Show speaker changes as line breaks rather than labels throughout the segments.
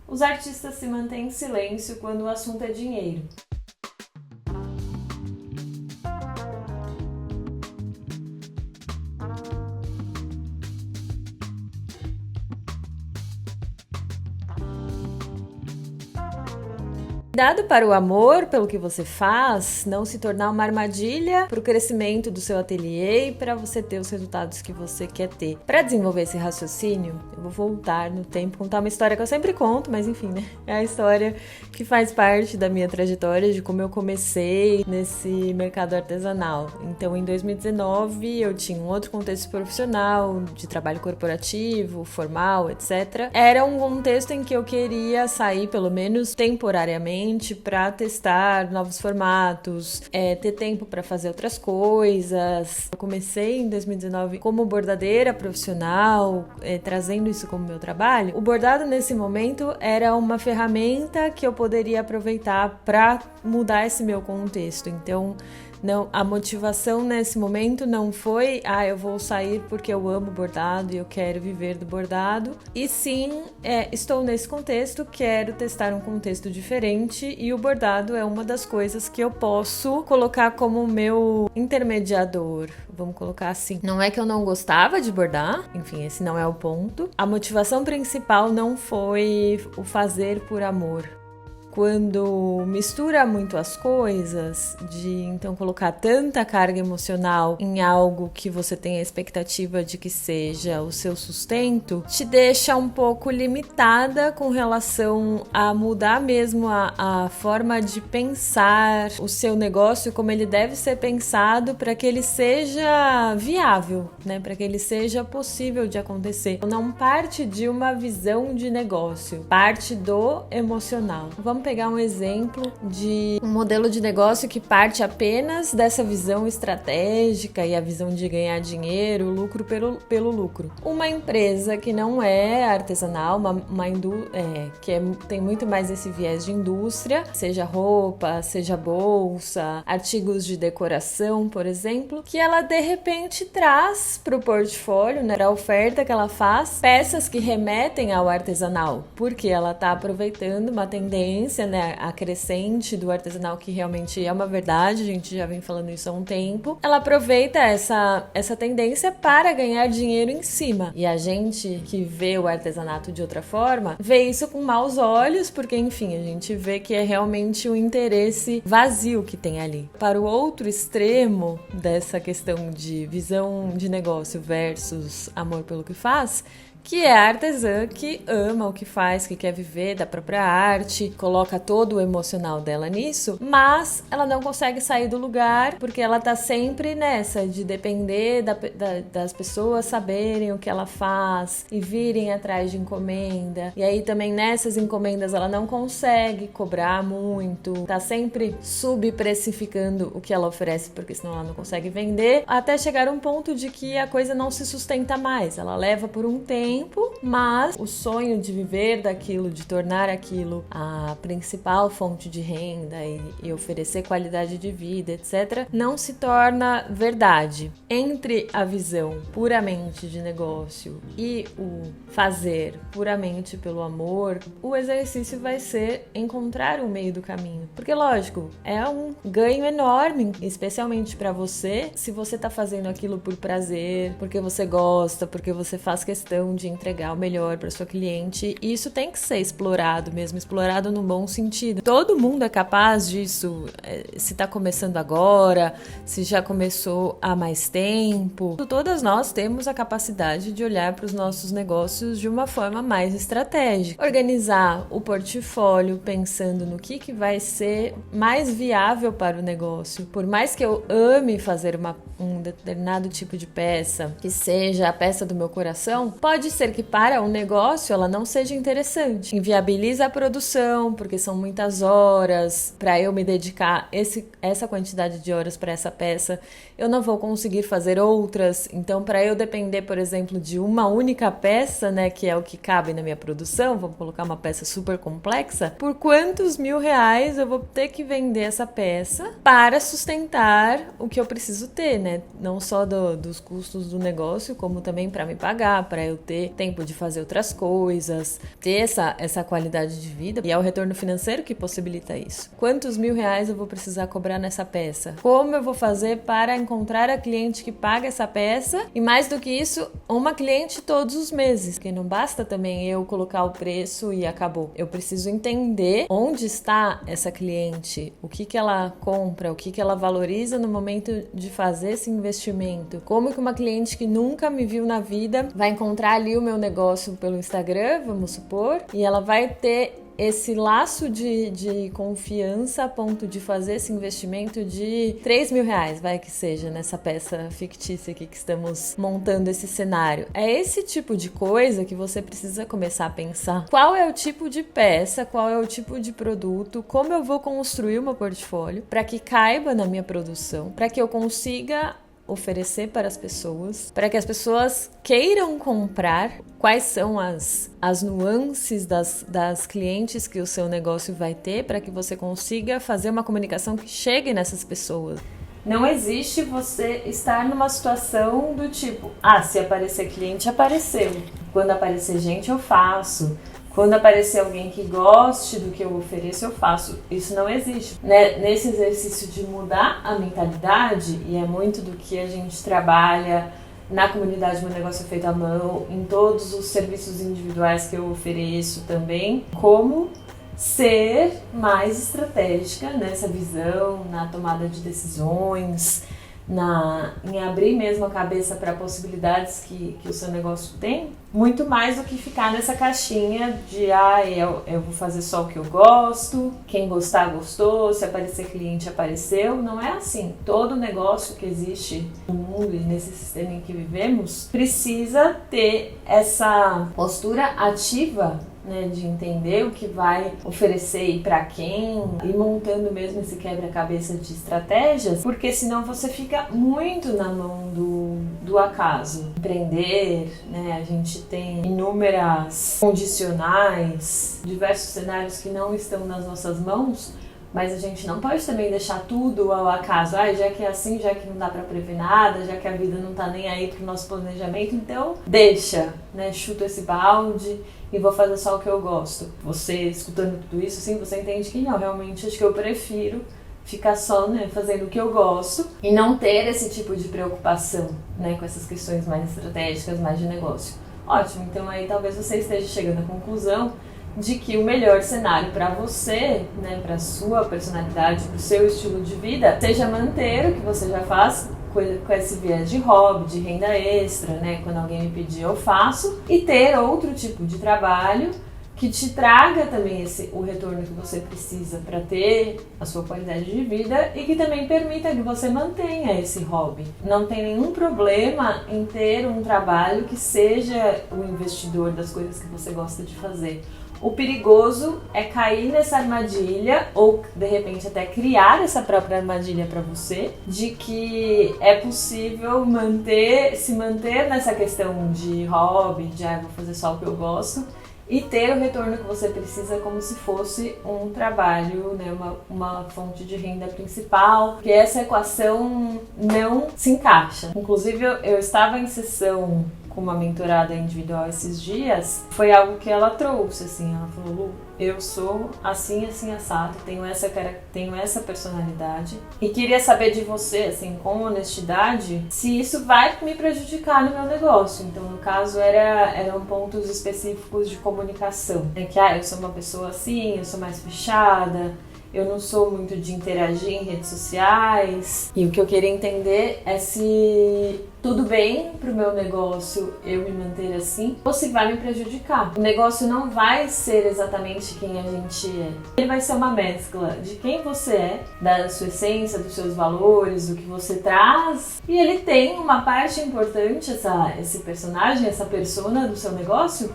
Os artistas se mantêm em silêncio quando o assunto é dinheiro. Cuidado para o amor pelo que você faz não se tornar uma armadilha para o crescimento do seu ateliê e para você ter os resultados que você quer ter. Para desenvolver esse raciocínio, eu vou voltar no tempo, contar uma história que eu sempre conto, mas enfim, né? É a história que faz parte da minha trajetória de como eu comecei nesse mercado artesanal. Então, em 2019, eu tinha um outro contexto profissional, de trabalho corporativo, formal, etc. Era um contexto em que eu queria sair, pelo menos temporariamente, para testar novos formatos, ter tempo para fazer outras coisas. Eu comecei em 2019 como bordadeira profissional, trazendo isso como meu trabalho. O bordado nesse momento era uma ferramenta que eu poderia aproveitar para mudar esse meu contexto. Então, não, a motivação nesse momento não foi eu vou sair porque eu amo bordado e eu quero viver do bordado, e sim, estou nesse contexto, quero testar um contexto diferente, e o bordado é uma das coisas que eu posso colocar como meu intermediador, vamos colocar assim. Não é que eu não gostava de bordar, enfim, esse não é o ponto. A motivação principal não foi o fazer por amor. Quando mistura muito as coisas, de então colocar tanta carga emocional em algo que você tem a expectativa de que seja o seu sustento, te deixa um pouco limitada com relação a mudar mesmo a forma de pensar o seu negócio, como ele deve ser pensado para que ele seja viável, né? Para que ele seja possível de acontecer. Não parte de uma visão de negócio, parte do emocional. Vamos pegar um exemplo de um modelo de negócio que parte apenas dessa visão estratégica e a visão de ganhar dinheiro, lucro pelo lucro. Uma empresa que não é artesanal, tem muito mais esse viés de indústria, seja roupa, seja bolsa, artigos de decoração, por exemplo, que ela de repente traz para o portfólio, né, para a oferta que ela faz, peças que remetem ao artesanal, porque ela está aproveitando uma tendência, né, a crescente do artesanal, que realmente é uma verdade, a gente já vem falando isso há um tempo. Ela aproveita essa tendência para ganhar dinheiro em cima. E a gente que vê o artesanato de outra forma, vê isso com maus olhos, porque, enfim, a gente vê que é realmente um interesse vazio que tem ali. Para o outro extremo dessa questão de visão de negócio versus amor pelo que faz, que é a artesã que ama o que faz, que quer viver da própria arte, coloca todo o emocional dela nisso, mas ela não consegue sair do lugar porque ela tá sempre nessa de depender das pessoas saberem o que ela faz e virem atrás de encomenda. E aí também nessas encomendas ela não consegue cobrar muito, tá sempre subprecificando o que ela oferece porque senão ela não consegue vender, até chegar um ponto de que a coisa não se sustenta mais. Ela leva por um tempo, mas o sonho de viver daquilo, de tornar aquilo a principal fonte de renda e oferecer qualidade de vida, etc., não se torna verdade. Entre a visão puramente de negócio e o fazer puramente pelo amor, o exercício vai ser encontrar o meio do caminho. Porque, lógico, é um ganho enorme, especialmente para você, se você está fazendo aquilo por prazer, porque você gosta, porque você faz questão de entregar o melhor para sua cliente. E isso tem que ser explorado mesmo, explorado no bom sentido. Todo mundo é capaz disso, se está começando agora, se já começou há mais tempo. Todas nós temos a capacidade de olhar para os nossos negócios de uma forma mais estratégica. Organizar o portfólio pensando no que vai ser mais viável para o negócio. Por mais que eu ame fazer um determinado tipo de peça, que seja a peça do meu coração, pode ser que para um negócio ela não seja interessante. Inviabiliza a produção, porque são muitas horas para eu me dedicar essa quantidade de horas para essa peça. Eu não vou conseguir fazer outras. Então, para eu depender, por exemplo, de uma única peça, né, que é o que cabe na minha produção, vamos colocar uma peça super complexa, por quantos R$1.000 eu vou ter que vender essa peça para sustentar o que eu preciso ter, né? Não só dos custos do negócio, como também para me pagar, para eu ter ter tempo de fazer outras coisas, ter essa qualidade de vida, e é o retorno financeiro que possibilita isso. Quantos R$1.000 eu vou precisar cobrar nessa peça? Como eu vou fazer para encontrar a cliente que paga essa peça? E mais do que isso, uma cliente todos os meses, porque não basta também eu colocar o preço e acabou. Eu preciso entender onde está essa cliente, o que ela compra, o que ela valoriza no momento de fazer esse investimento. Como que uma cliente que nunca me viu na vida vai encontrar ali o meu negócio pelo Instagram, vamos supor, e ela vai ter esse laço de confiança a ponto de fazer esse investimento de R$3.000, vai que seja, nessa peça fictícia aqui que estamos montando esse cenário. É esse tipo de coisa que você precisa começar a pensar. Qual é o tipo de peça, qual é o tipo de produto, como eu vou construir o meu portfólio para que caiba na minha produção, para que eu consiga oferecer para as pessoas, para que as pessoas queiram comprar, quais são as nuances das clientes que o seu negócio vai ter, para que você consiga fazer uma comunicação que chegue nessas pessoas. Não existe você estar numa situação do tipo, se aparecer cliente, apareceu. Quando aparecer gente, eu faço. Quando aparecer alguém que goste do que eu ofereço, eu faço. Isso não existe. Nesse exercício de mudar a mentalidade, e é muito do que a gente trabalha na comunidade Meu Negócio Feito à Mão, em todos os serviços individuais que eu ofereço também, como ser mais estratégica nessa visão, na tomada de decisões, em abrir mesmo a cabeça para possibilidades que o seu negócio tem, muito mais do que ficar nessa caixinha de eu vou fazer só o que eu gosto, quem gostar gostou, se aparecer cliente apareceu. Não é assim. Todo negócio que existe no mundo e nesse sistema em que vivemos precisa ter essa postura ativa, de entender o que vai oferecer e para quem, e montando mesmo esse quebra-cabeça de estratégias, porque senão você fica muito na mão do acaso. Empreender, a gente tem inúmeras condicionais, diversos cenários que não estão nas nossas mãos, mas a gente não pode também deixar tudo ao acaso. Já que é assim, já que não dá pra prever nada, já que a vida não tá nem aí pro nosso planejamento, então deixa, chuta esse balde e vou fazer só o que eu gosto. Você, escutando tudo isso, assim, você entende que não, realmente acho que eu prefiro ficar só, fazendo o que eu gosto e não ter esse tipo de preocupação, com essas questões mais estratégicas, mais de negócio. Ótimo, então aí talvez você esteja chegando à conclusão de que o melhor cenário para você, para a sua personalidade, para o seu estilo de vida, seja manter o que você já faz com esse viés de hobby, de renda extra, quando alguém me pedir eu faço, e ter outro tipo de trabalho que te traga também o retorno que você precisa para ter a sua qualidade de vida e que também permita que você mantenha esse hobby. Não tem nenhum problema em ter um trabalho que seja o investidor das coisas que você gosta de fazer. O perigoso é cair nessa armadilha ou, de repente, até criar essa própria armadilha para você, de que é possível se manter nessa questão de hobby, de vou fazer só o que eu gosto, e ter o retorno que você precisa como se fosse um trabalho, uma fonte de renda principal, que essa equação não se encaixa. Inclusive, eu estava em sessão com uma mentorada individual esses dias, foi algo que ela trouxe, assim, ela falou, Lu, eu sou assim, assim, assado, tenho essa personalidade e queria saber de você, assim, com honestidade, se isso vai me prejudicar no meu negócio. Então, no caso, eram pontos específicos de comunicação, que, eu sou uma pessoa assim, eu sou mais fechada, eu não sou muito de interagir em redes sociais, e o que eu queria entender é se tudo bem pro meu negócio eu me manter assim, ou se vai me prejudicar. O negócio não vai ser exatamente quem a gente é. Ele vai ser uma mescla de quem você é, da sua essência, dos seus valores, do que você traz, e ele tem uma parte importante, esse personagem, essa persona do seu negócio,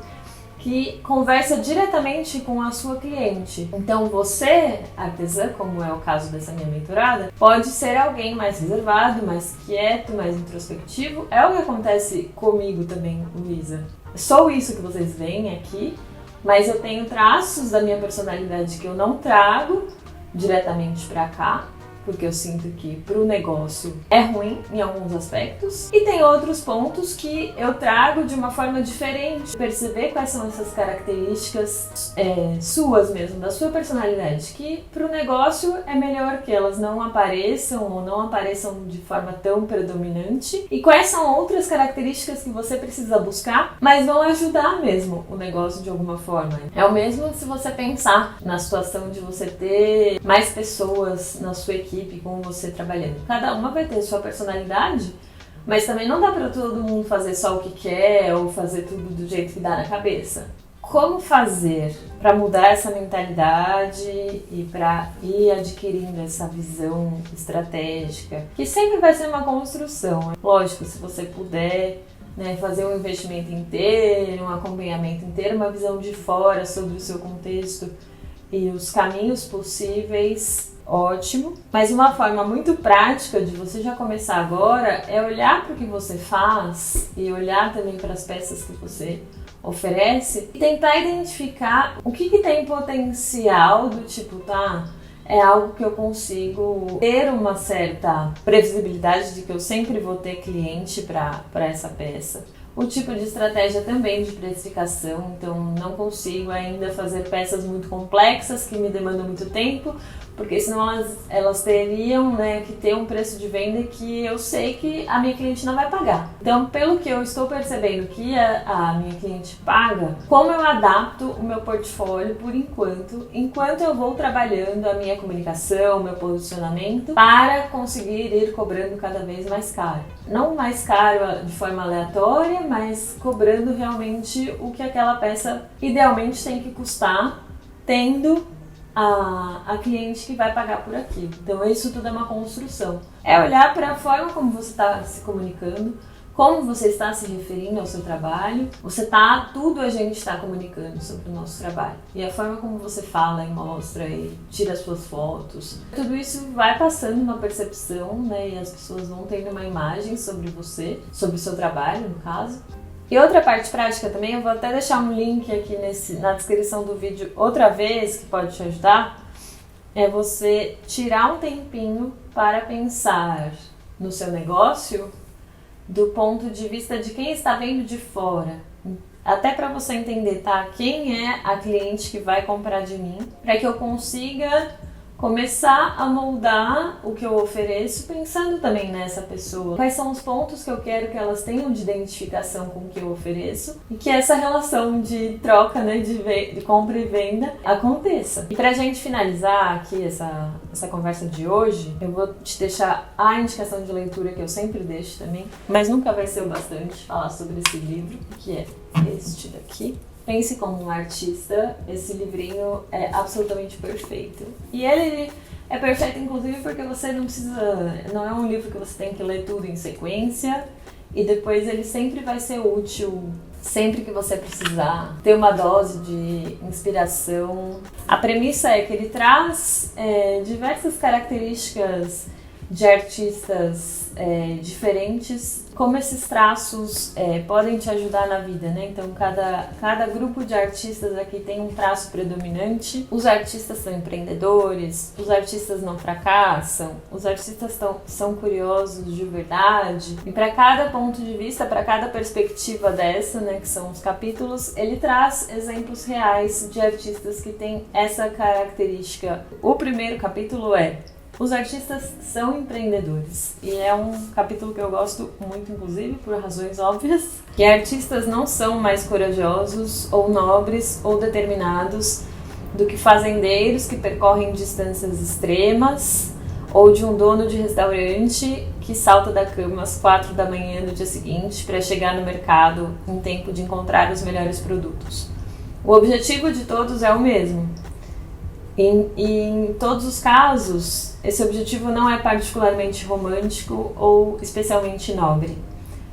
que conversa diretamente com a sua cliente. Então você, artesã, como é o caso dessa minha mentorada, pode ser alguém mais reservado, mais quieto, mais introspectivo. É o que acontece comigo também, Luísa. Sou isso que vocês veem aqui, mas eu tenho traços da minha personalidade que eu não trago diretamente pra cá. porque eu sinto que pro negócio é ruim em alguns aspectos. E tem outros pontos que eu trago de uma forma diferente, perceber quais são essas características suas mesmo, da sua personalidade, que pro negócio é melhor que elas não apareçam ou não apareçam de forma tão predominante. E quais são outras características que você precisa buscar, mas vão ajudar mesmo o negócio de alguma forma. É o mesmo se você pensar na situação de você ter mais pessoas na sua equipe com você trabalhando. Cada uma vai ter sua personalidade, mas também não dá para todo mundo fazer só o que quer ou fazer tudo do jeito que dá na cabeça. Como fazer para mudar essa mentalidade e para ir adquirindo essa visão estratégica, que sempre vai ser uma construção. Lógico, se você puder, né, fazer um investimento inteiro, um acompanhamento inteiro, uma visão de fora sobre o seu contexto e os caminhos possíveis, ótimo. Mas uma forma muito prática de você já começar agora é olhar para o que você faz e olhar também para as peças que você oferece e tentar identificar o que tem potencial do tipo, tá? É algo que eu consigo ter uma certa previsibilidade de que eu sempre vou ter cliente para essa peça. O tipo de estratégia também de precificação, então não consigo ainda fazer peças muito complexas que me demandam muito tempo, porque senão elas teriam, né, que ter um preço de venda que eu sei que a minha cliente não vai pagar. Então, pelo que eu estou percebendo que a minha cliente paga, como eu adapto o meu portfólio por enquanto eu vou trabalhando a minha comunicação, o meu posicionamento, para conseguir ir cobrando cada vez mais caro. Não mais caro de forma aleatória, mas cobrando realmente o que aquela peça idealmente tem que custar, tendo a cliente que vai pagar por aquilo. Então isso tudo é uma construção. É olhar para a forma como você está se comunicando, como você está se referindo ao seu trabalho. Tudo a gente está comunicando sobre o nosso trabalho. E a forma como você fala e mostra e tira as suas fotos. Tudo isso vai passando uma percepção, né? E as pessoas vão tendo uma imagem sobre você, sobre o seu trabalho, no caso. E outra parte prática também, eu vou até deixar um link aqui na descrição do vídeo outra vez, que pode te ajudar, é você tirar um tempinho para pensar no seu negócio do ponto de vista de quem está vendo de fora. Até para você entender, tá? Quem é a cliente que vai comprar de mim, para que eu consiga começar a moldar o que eu ofereço pensando também nessa pessoa. Quais são os pontos que eu quero que elas tenham de identificação com o que eu ofereço e que essa relação de troca, né, de compra e venda aconteça. E pra gente finalizar aqui essa conversa de hoje, eu vou te deixar a indicação de leitura que eu sempre deixo também, mas nunca vai ser o bastante falar sobre esse livro, que é este daqui. Pense como um artista, esse livrinho é absolutamente perfeito. E ele é perfeito inclusive porque você não é um livro que você tem que ler tudo em sequência e depois ele sempre vai ser útil, sempre que você precisar ter uma dose de inspiração. A premissa é que ele traz diversas características de artistas diferentes, como esses traços podem te ajudar na vida, né? Então cada grupo de artistas aqui tem um traço predominante. Os artistas são empreendedores, os artistas não fracassam, os artistas são curiosos de verdade. E para cada ponto de vista, para cada perspectiva dessa, né, que são os capítulos, ele traz exemplos reais de artistas que têm essa característica. O primeiro capítulo é: os artistas são empreendedores, e é um capítulo que eu gosto muito, inclusive, por razões óbvias, que artistas não são mais corajosos, ou nobres, ou determinados do que fazendeiros que percorrem distâncias extremas, ou de um dono de restaurante que salta da cama às 4 da manhã do dia seguinte para chegar no mercado em tempo de encontrar os melhores produtos. O objetivo de todos é o mesmo. Em todos os casos, esse objetivo não é particularmente romântico ou especialmente nobre.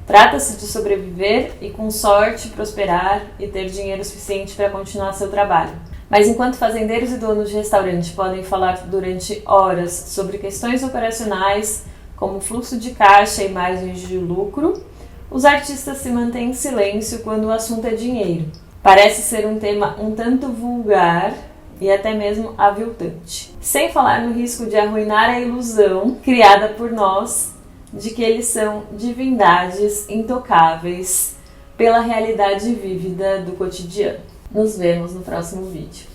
Trata-se de sobreviver e, com sorte, prosperar e ter dinheiro suficiente para continuar seu trabalho. Mas enquanto fazendeiros e donos de restaurante podem falar durante horas sobre questões operacionais, como fluxo de caixa e margens de lucro, os artistas se mantêm em silêncio quando o assunto é dinheiro. Parece ser um tema um tanto vulgar e até mesmo aviltante. Sem falar no risco de arruinar a ilusão criada por nós de que eles são divindades intocáveis pela realidade vívida do cotidiano. Nos vemos no próximo vídeo.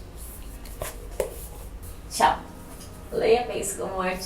Tchau! Leia Pense como Artista.